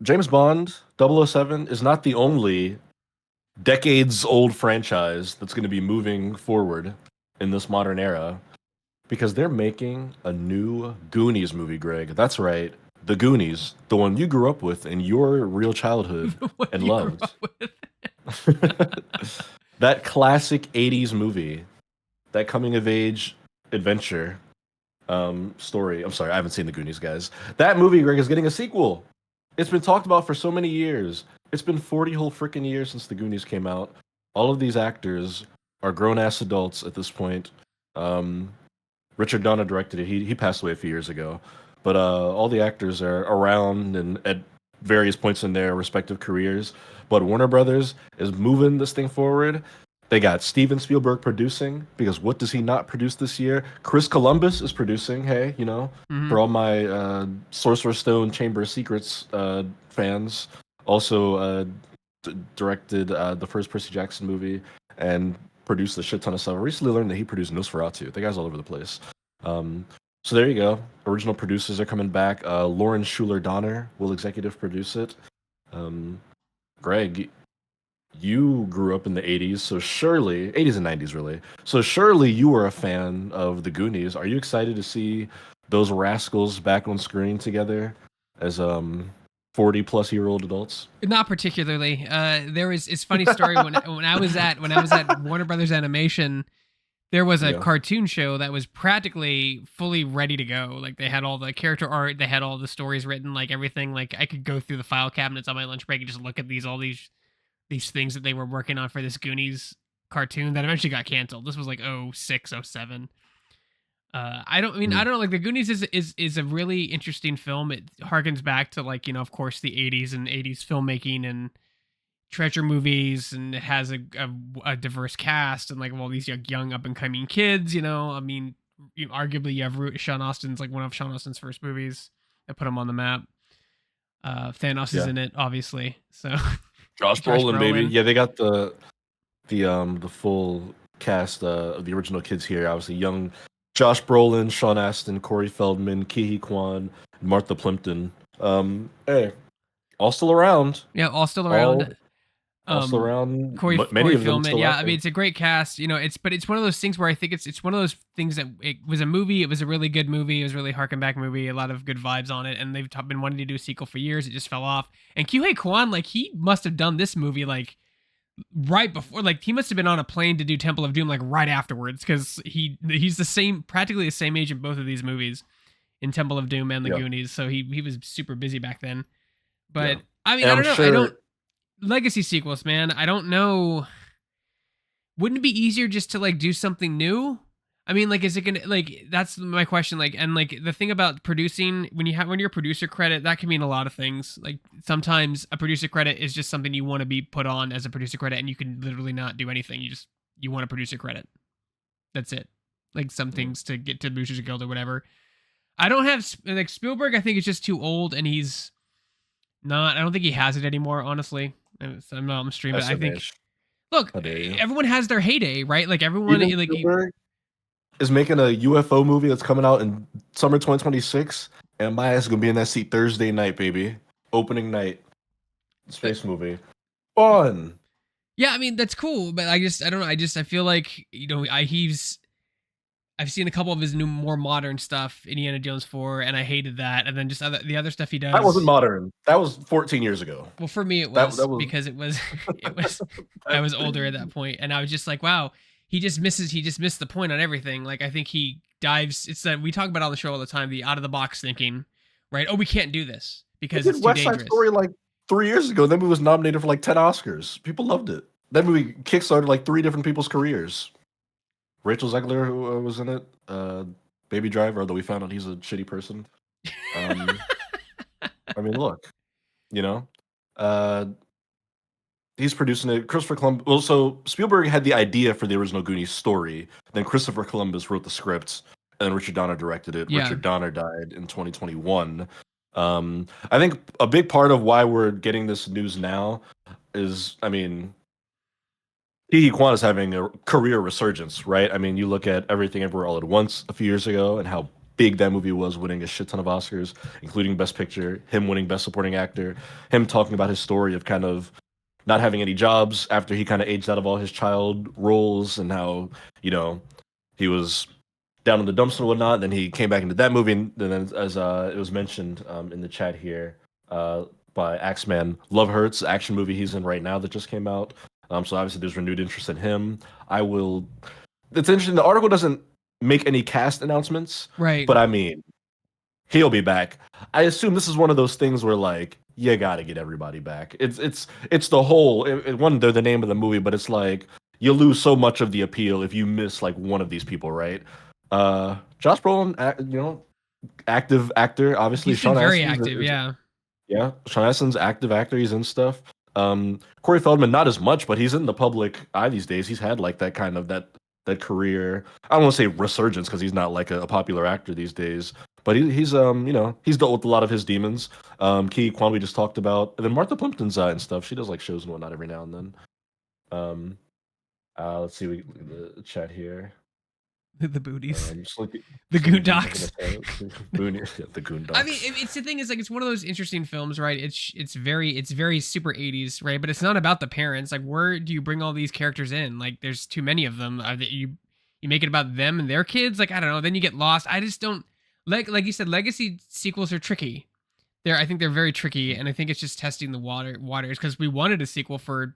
James Bond 007 is not the only decades-old franchise that's going to be moving forward in this modern era because they're making a new Goonies movie, Greg. That's right. The Goonies, the one you grew up with in your real childhood What and you grew loved. up with. That classic 80s movie, that coming of age adventure story. I'm sorry, I haven't seen The Goonies, guys. That movie, Greg, is getting a sequel. It's been talked about for so many years. It's been 40 whole freaking years since The Goonies came out. All of these actors are grown ass adults at this point. Um, Richard Donner directed it. He passed away a few years ago, but all the actors are around and at various points in their respective careers. But Warner Brothers is moving this thing forward. They got Steven Spielberg producing because what does he not produce this year? Chris Columbus is producing. Hey, Hmm. for all my Sorcerer's Stone Chamber of Secrets fans, also directed the first Percy Jackson movie and produced a shit ton of stuff. I recently learned that he produced Nosferatu. The guy's all over the place. Um, so there you go. Original producers are coming back. Lauren Schuler Donner will executive produce it. Um, Greg, you grew up in the 80s, so surely, 80s and 90s really. So surely you were a fan of the Goonies. Are you excited to see those rascals back on screen together as 40 plus year old adults? Not particularly. There was it's funny story when I was at Warner Brothers Animation. There was a Yeah. cartoon show that was practically fully ready to go. Like they had all the character art, they had all the stories written, like everything. Like I could go through the file cabinets on my lunch break and just look at all these things that they were working on for this Goonies cartoon that eventually got canceled. This was like 06, 07. I Mm. don't know. Like the Goonies is a really interesting film. It harkens back to like of course the 80s and 80s filmmaking and treasure movies, and it has a diverse cast and like all these young up and coming kids. Arguably you have Sean Austin's like one of Sean Austin's first movies that put him on the map. Thanos is Yeah. in it, obviously. So Josh Josh Brolin, baby. Brolin. Yeah, they got the full cast of the original kids here. Obviously, young Josh Brolin, Sean Astin, Corey Feldman, Ke Kwan, Martha Plimpton. Hey, all still around. Yeah, all still around. All all still um around. Many Corey of them Feldman. still Yeah, out I mean there. it's a great cast. It's one of those things where I think it's one of those things that it was a movie. It was a really good movie. It was a really harken back movie. A lot of good vibes on it, and they've been wanting to do a sequel for years. It just fell off. And Kyuhei Kwan, like he must have done this movie like right before. Like he must have been on a plane to do Temple of Doom like right afterwards because he's the same, practically the same age in both of these movies, in Temple of Doom and the Yeah, Goonies. So he was super busy back then. yeah. But I mean, And I I'm don't know. I don't sure. legacy sequels, man. I don't know. Wouldn't it be easier just to like do something new? I mean, like, is it gonna like? That's my question. Like, and like the thing about producing when you're a producer credit, that can mean a lot of things. Like sometimes a producer credit is just something you want to be put on as a producer credit, and you can literally not do anything. You want a producer credit. That's it. Like some Mm. things to get to Producers Guild or whatever. I don't have like Spielberg. I think is just too old, and he's not. I don't think he has it anymore. Honestly, I'm not on stream, but I think SMH. look, How dare you? everyone has their heyday, right? Like everyone, Steven Spielberg is making a UFO movie that's coming out in summer 2026, and my ass is gonna be in that seat Thursday night, baby. Opening night. Space movie. Fun. yeah, I mean that's cool, but I don't know. I feel like I've seen a couple of his new more modern stuff, Indiana Jones 4, and I hated that. And then just the other stuff he That wasn't does. modern. That was 14 years ago. Well, for me it That was was because it was it was I that, was older at that point, and I was just like, wow, he just missed the point on everything. Like I think he dives. It's that we talk about on the show all the time, the out of the box thinking, right? Oh, we can't do this they because it's did too West Side dangerous. Story like 3 years ago. That movie was nominated for like 10 Oscars. People loved it. That movie kickstarted like three different people's careers. Rachel Zegler, who was in it, Baby Driver, although we found out he's a shitty person. Um, I mean, look, you know, uh, he's producing it. Christopher Columbus. Well, so Spielberg had the idea for the original Goonies story. Then Christopher Columbus wrote the script, and then Richard Donner directed it. Yeah. Richard Donner died in 2021. I think a big part of why we're getting this news now is, I mean, Ke Kwan is having a career resurgence, right? I mean, you look at Everything Everywhere All at Once a few years ago and how big that movie was, winning a shit ton of Oscars, including Best Picture, him winning Best Supporting Actor, him talking about his story of kind of not having any jobs after he kind of aged out of all his child roles, and how, you know, he was down in the dumps and whatnot. Then he came back into that movie, and then as it was mentioned in the chat here uh, by Axeman, Love Hurts, action movie he's in right now that just came out. So obviously there's renewed interest in him. I will. It's interesting. The article doesn't make any cast announcements, Right. but I mean, he'll be back. I assume this is one of those things where like you got to get everybody back. It's the whole. One, they're the name of the movie, but it's like you lose so much of the appeal if you miss like one of these people, right? Josh Brolin, active actor. Obviously, He's been Sean very Astin active, yeah. yeah, Sean Astin's active actor. He's in stuff. Corey Feldman, not as much, but he's in the public eye these days. He's had like that kind of that career. I don't want to say resurgence because he's not like a popular actor these days. But he's he's dealt with a lot of his demons. Ki Kwan we just talked about, and then Martha Plimpton's and stuff. She does like shows and whatnot every now and then. Um, let's see the chat here. The booties. Sleepy, The Sleepy Goondocks. The Goondocks. I mean, it's the thing is like it's one of those interesting films, right? It's very super 80s, right? But it's not about the parents. Like, where do you bring all these characters in? Like, there's too many of them. That you make it about them and their kids. Like, I don't know. Then you get lost. I just don't like you said. Legacy sequels are tricky. I think they're very tricky, and I think it's just testing the waters because we wanted a sequel for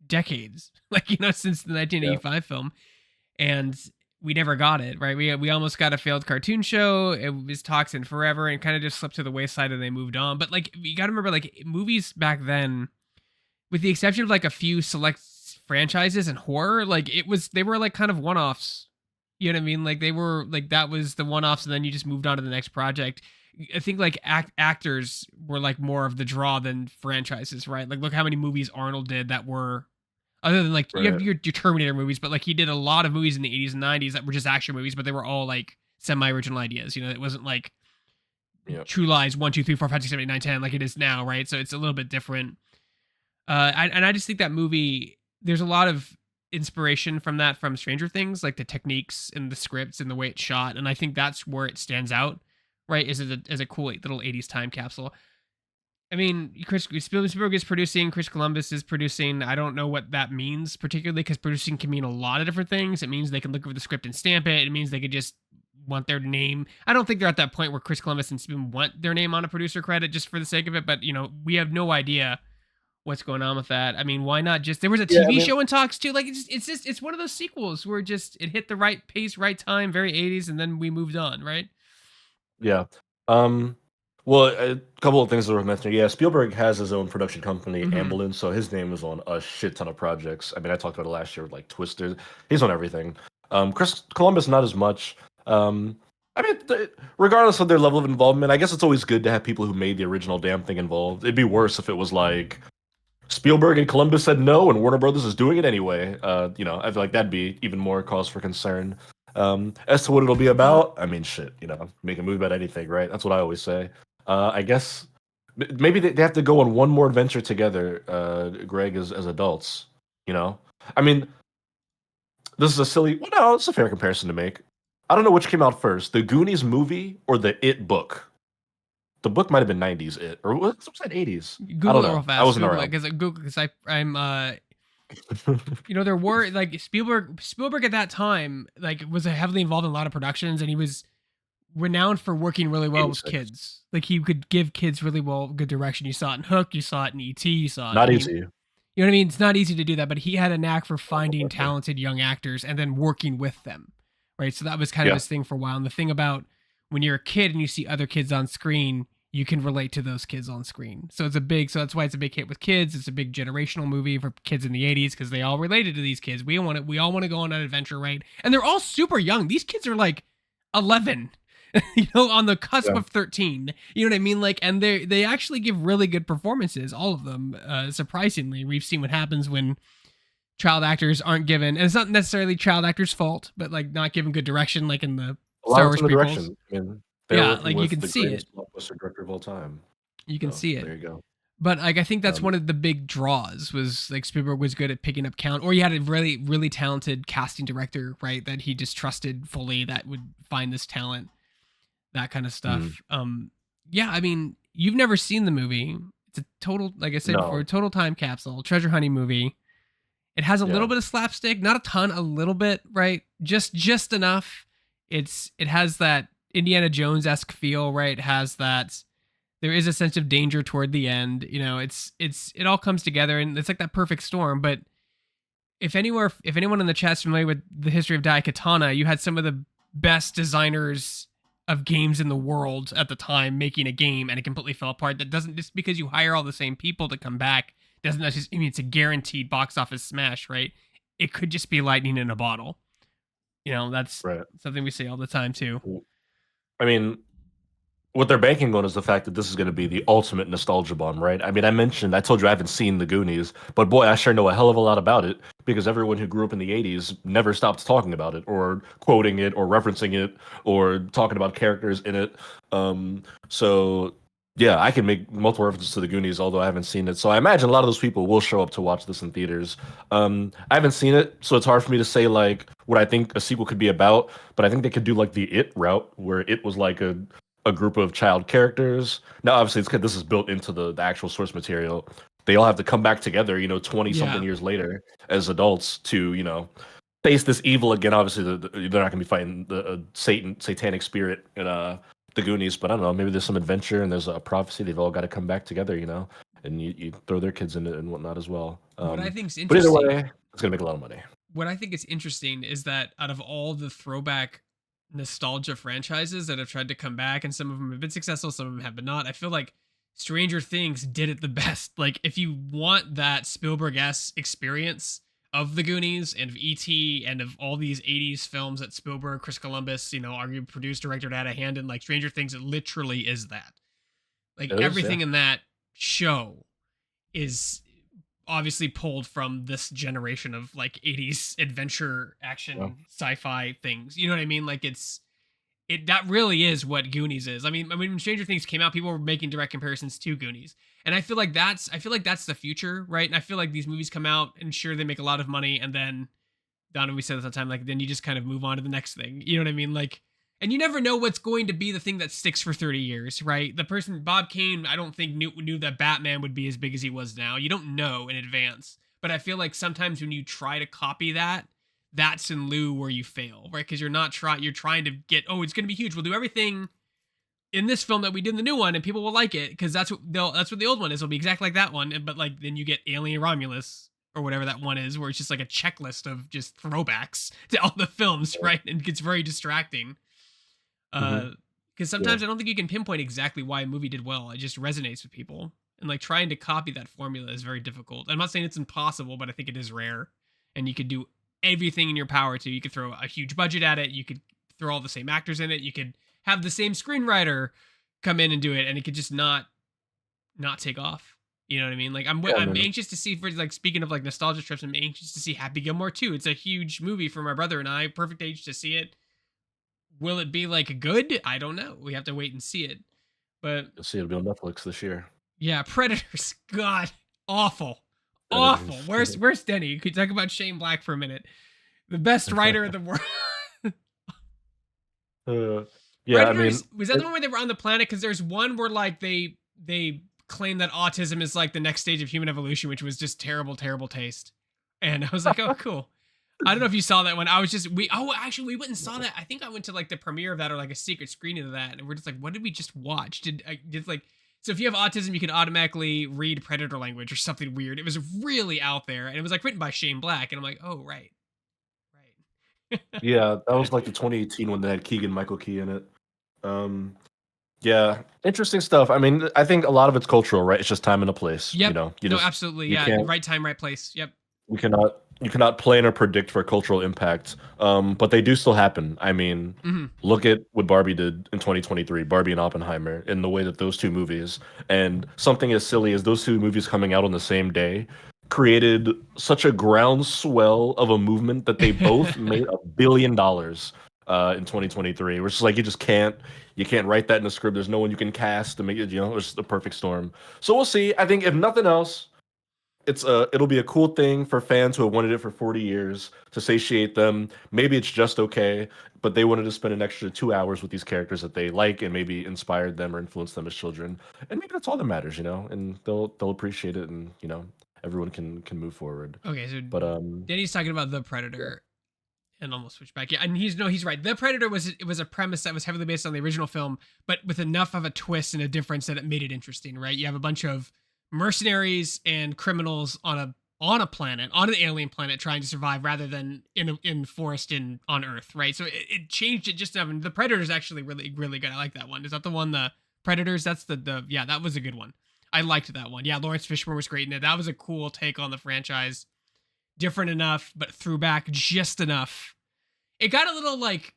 decades, like since the 1985 film, and we never got it, right? We almost got a failed cartoon show. It was Toxin Forever and kind of just slipped to the wayside and they moved on. But like you got to remember, like movies back then, with the exception of like a few select franchises and horror, like they were like kind of one-offs. You know what I mean? Like they were like that was the one-offs, and then you just moved on to the next project. I think like actors were like more of the draw than franchises, right? Like look how many movies Arnold did that were. Other than like you have your Terminator movies, but like he did a lot of movies in the 80s and 90s that were just action movies, but they were all like semi-original ideas. It wasn't like True Lies 1, 2, 3, 4, 5, 6, 7, 8, 9, 10 like it is now, right? So it's a little bit different. I just think that movie, there's a lot of inspiration from Stranger Things, like the techniques and the scripts and the way it's shot, and I think that's where it stands out, right? As a cool little 80s time capsule. I mean, Spielberg is producing, Chris Columbus is producing. I don't know what that means particularly because producing can mean a lot of different things. It means they can look over the script and stamp it. It means they could just want their name. I don't think they're at that point where Chris Columbus and Spielberg want their name on a producer credit just for the sake of it. But, we have no idea what's going on with that. I mean, why not just, there was a TV show in talks too. Like it's one of those sequels where it hit the right pace, right time, very 80s. And then we moved on, right? Yeah. Well, a couple of things that were mentioned. Yeah, Spielberg has his own production company, Amblin, so his name is on a shit ton of projects. I mean, I talked about it last year with like Twister. He's on everything. Chris Columbus, not as much. I mean, regardless of their level of involvement, I guess it's always good to have people who made the original damn thing involved. It'd be worse if it was like Spielberg and Columbus said no, and Warner Brothers is doing it anyway. I feel like that'd be even more cause for concern. As to what it'll be about, I mean, shit, make a movie about anything, right? That's what I always say. I guess maybe they have to go on one more adventure together, Greg, as adults. I mean, this is no, it's a fair comparison to make. I don't know which came out first, the Goonies movie or the It book. The book might have been 90s It, or was that 80s? Google I don't it know. real fast. I wasn't Google around. because I'm there were like Spielberg at that time like was heavily involved in a lot of productions, and he was renowned for working really well 86. with kids. Like he could give kids really good direction. You saw it in Hook, you saw it in E.T., you saw it. Not easy. You know what I mean? It's not easy to do that, but he had a knack for finding talented young actors and then working with them, right? So that was kind of his thing for a while. And the thing about when you're a kid and you see other kids on screen, you can relate to those kids on screen. So that's why it's a big hit with kids. It's a big generational movie for kids in the 80s because they all related to these kids. We all want to go on an adventure, right? And they're all super young. These kids are like 11. On the cusp of 13, you know what I mean? Like, and they actually give really good performances, all of them. Surprisingly, we've seen what happens when child actors aren't given, and it's not necessarily child actors' fault, but like not given good direction, like in the Star Wars direction. I mean, like you can see it. Blockbuster director of all time. You can see it. There you go. But like I think that's one of the big draws was like Spielberg was good at picking up count, or he had a really really talented casting director, right? That he just trusted fully that would find this talent. that kind of Mm. stuff. Yeah, I mean, you've never seen the movie. It's a total, like I said before, No. a total time capsule, treasure hunting movie. It has a little Yeah. bit of slapstick, not a ton, a little bit, right? Just enough. It has that Indiana Jones esque feel, right? It has that. There is a sense of danger toward the end. You know, it all comes together, and it's like that perfect storm. But if anyone in the chat's familiar with the history of Daikatana, you had some of the best designers of games in the world at the time making a game, and it completely fell apart. That doesn't, just because you hire all the same people to come back doesn't necessarily mean it's a guaranteed box office smash, right? It could just be lightning in a bottle. You know, that's Right. something we say all the time too. I mean, what they're banking on is the fact that this is going to be the ultimate nostalgia bomb, right? I mean, I told you I haven't seen the Goonies, but boy, I sure know a hell of a lot about it because everyone who grew up in the 80s never stopped talking about it or quoting it or referencing it or talking about characters in it. So yeah, I can make multiple references to the Goonies, although I haven't seen it. So I imagine a lot of those people will show up to watch this in theaters. I haven't seen it, so it's hard for me to say like what I think a sequel could be about, but I think they could do like the It route where it was like a group of child characters. Now, obviously, this is built into the actual source material. They all have to come back together, 20 something Yeah. years later as adults to, face this evil again. Obviously, they're not going to be fighting the satanic spirit in the Goonies, but I don't know. Maybe there's some adventure and there's a prophecy. They've all got to come back together, and you throw their kids in it and whatnot as well. What I think's But either interesting way, it's going to make a lot of money. what I think is interesting is that out of all the throwback nostalgia franchises that have tried to come back, and some of them have been successful, some of them have been not, I feel like Stranger Things did it the best. Like, if you want that Spielberg-esque experience of the Goonies and of E.T. and of all these 80s films that Spielberg, Chris Columbus, arguably produced, directed, had a hand in, like Stranger Things, it literally is that. Like, It is, yeah. everything in that show is obviously pulled from this generation of like 80s adventure action Yeah. sci-fi things. You know what I mean? Like, that really is what Goonies is. I mean, when Stranger Things came out, people were making direct comparisons to Goonies. And I feel like that's the future, right? And I feel like these movies come out and sure they make a lot of money, and then Donna, we said at the time, like, then you just kind of move on to the next thing. You know what I mean? Like, and you never know what's going to be the thing that sticks for 30 years, right? The person, Bob Kane, I don't think knew that Batman would be as big as he was now. You don't know in advance. But I feel like sometimes when you try to copy that, that's in lieu where you fail, right? Because you're trying to get, oh, it's going to be huge. We'll do everything in this film that we did in the new one, and people will like it because that's what the old one is. It'll be exactly like that one. But like, then you get Alien Romulus or whatever that one is, where it's just like a checklist of just throwbacks to all the films, right? And it gets very distracting. Because sometimes I don't think you can pinpoint exactly why a movie did well. It just resonates with people, and like trying to copy that formula is very difficult. I'm not saying it's impossible, but I think it is rare. And you could do everything in your power to. You could throw a huge budget at it. You could throw all the same actors in it. You could have the same screenwriter come in and do it, and it could just not take off. You know what I mean? Like, I'm anxious to see, for like, speaking of like nostalgia trips, I'm anxious to see Happy Gilmore 2. It's a huge movie for my brother and I. Perfect age to see it. Will it be like good? I don't know. We have to wait and see it. But You'll see it'll be on Netflix this year. yeah, Predators. God, awful. Predators. Where's Denny? Could you talk about Shane Black for a minute? The best writer in the world. Yeah, Predators, was that the one where they were on the planet? Because there's one where like they claim that autism is like the next stage of human evolution, which was just terrible taste. And I was like, oh, cool. I don't know if you saw that one. We went and saw that. I think I went to like the premiere of that, or like a secret screening of that, and we're just like, what did we just watch? So if you have autism, you can automatically read Predator language or something weird. It was really out there, and it was like written by Shane Black, and I'm like, oh, right. Yeah, that was like the 2018 one that had Keegan Michael Key in it. Yeah, interesting stuff. I mean, I think a lot of it's cultural, right? It's just time and a place. Yep. Just, absolutely. you Yeah. can't- Right time, right place. Yep. You cannot plan or predict for cultural impact. But they do still happen. I mean, look at what Barbie did in 2023, Barbie and Oppenheimer, in the way that those two movies, and something as silly as those two movies coming out on the same day, created such a groundswell of a movement that they both made $1 billion in 2023. Which is like you can't write that in a script. There's no one you can cast to make it. It's the perfect storm. So we'll see. I think if nothing else, it'll be a cool thing for fans who have wanted it for 40 years to satiate them. Maybe it's just okay, but they wanted to spend an extra 2 hours with these characters that they like and maybe inspired them or influenced them as children. And maybe that's all that matters, you know. And they'll appreciate it, and everyone can move forward. Okay, so But Danny's talking about the yeah. Predator, and almost switch back. Yeah, and he's right. The Predator was a premise that was heavily based on the original film, but with enough of a twist and a difference that it made it interesting. Right? You have a bunch of mercenaries and criminals on a planet, on an alien planet, trying to survive rather than in forest on Earth. Right? So it changed it just enough. And the Predator is actually really really good. I like that one. Is that the one? The Predators. That's the yeah. That was a good one. I liked that one. Yeah, Lawrence Fishburne was great in it. That was a cool take on the franchise, different enough, but threw back just enough. It got a little like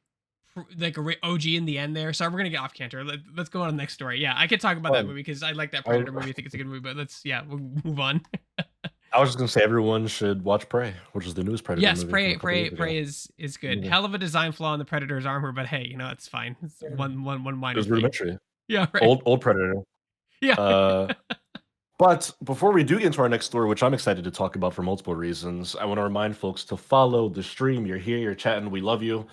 a OG in the end there. Sorry, we're gonna get off canter. Let's go on to the next story. Yeah, I could talk about that um, movie because I like that I, Predator movie. I think it's a good movie, but we'll move on. I was just gonna say everyone should watch Prey, which is the newest Predator Yes, movie from a Prey, couple Prey, years ago. Prey is good. Mhm. Hell of a design flaw in the Predator's armor, but hey, it's fine. It's one It minor was thing. rudimentary. Yeah, right. Old Predator. Yeah. Uh, But before we do get into our next story, which I'm excited to talk about for multiple reasons, I want to remind folks to follow the stream. You're here, you're chatting, we love you.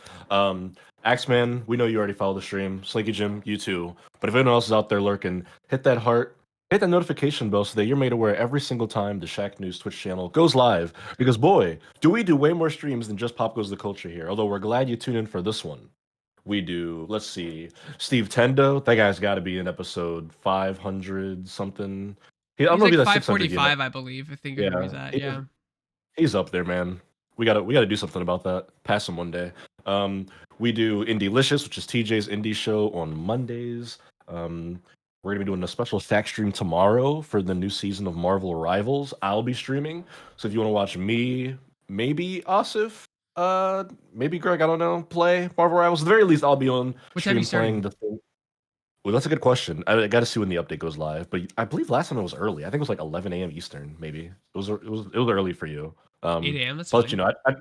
Axeman, we know you already follow the stream. Slinky Jim, you too. But if anyone else is out there lurking, hit that heart, hit that notification bell so that you're made aware every single time the Shacknews Twitch channel goes live. Because boy, do we do way more streams than just Pop Goes the Culture here. Although we're glad you tuned in for this one. We do, let's see, Steve Tendo. That guy's got to be in episode 500 something. I'm He's gonna like be that 600 unit. 545, I believe. I think is where Yeah, he's at. Yeah. he's up there, man. We gotta do something about that. Pass him one day. Um, we do Indielicious, which is TJ's indie show on Mondays. We're gonna be doing a special fact stream tomorrow for the new season of Marvel Rivals. I'll be streaming, so if you want to watch me, maybe Asif, maybe Greg, I don't know, play Marvel Rivals. At the very least, I'll be on What time are you stream playing starting? the thing. Well, that's a good question. I got to see when the update goes live, but I believe last time it was early. I think it was like 11 a.m. Eastern, maybe. It was early for you. 8 a.m. That's But fine.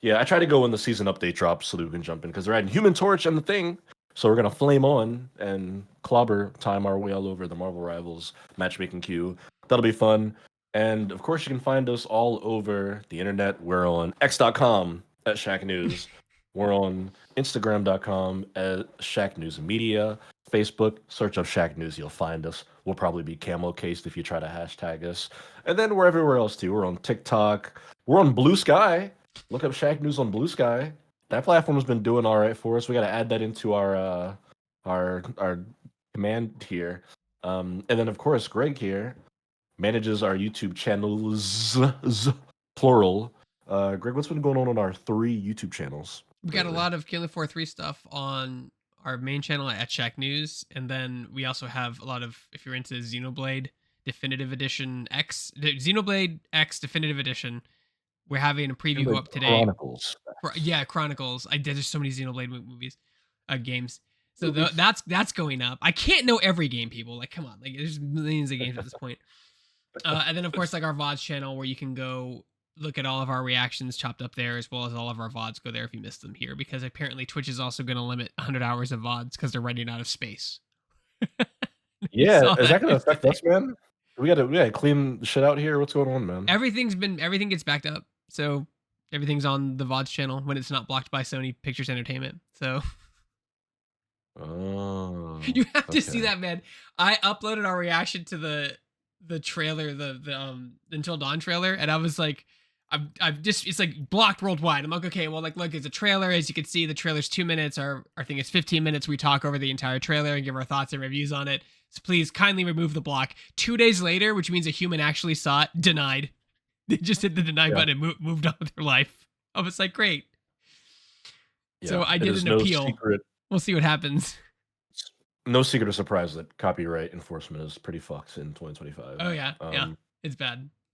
yeah, I try to go when the season update drops so that we can jump in because they're adding Human Torch and the Thing, so we're gonna flame on and clobber time our way all over the Marvel Rivals matchmaking queue. That'll be fun, and of course you can find us all over the internet. We're on X.com at Shacknews. We're on Instagram.com at Shacknews Media. Facebook, search up Shack News, you'll find us. We'll probably be camo cased if you try to hashtag us. And then we're everywhere else too. We're on TikTok. We're on Blue Sky. Look up Shack News on Blue Sky. That platform's been doing all right for us. We got to add that into our command here. And then of course Greg here manages our YouTube channels, plural. Greg, what's been going on our 3 YouTube channels We got a lately? lot of Killing Floor 3 stuff on our main channel at Shacknews, and then we also have a lot of, if you're into Xenoblade Definitive Edition X, Xenoblade X Definitive Edition, we're having a preview go Like up today. Chronicles. Yeah, Chronicles. There's so many Xenoblade movies, games. So Movies. that's going up. I can't know every game, people. Like, come on, like there's millions of games at this point. And then of course like our VODs channel where you can go look at all of our reactions chopped up there, as well as all of our VODs. Go there if you missed them here, because apparently Twitch is also going to limit 100 hours of VODs because they're running out of space. You Yeah, saw is that that gonna affect yesterday. us, man? We gotta clean the shit out here. What's going on, man? Everything gets backed up, so everything's on the VODs channel when it's not blocked by Sony Pictures Entertainment. So Oh, you have to see okay. that, man. I uploaded our reaction to the trailer, the Until Dawn trailer, and I was like, I've just, it's like blocked worldwide. I'm like, okay, well, like, look, it's a trailer. As you can see, the trailer's 2 minutes. Our thing is 15 minutes. We talk over the entire trailer and give our thoughts and reviews on it. So please kindly remove the block. 2 days later, which means a human actually saw it, denied. They just hit the deny Yeah, button and moved on with their life. I was like, great. So yeah. I It did is an no appeal. secret, We'll see what happens. no secret or surprise that copyright enforcement is pretty fucked in 2025. Oh yeah, yeah, it's bad.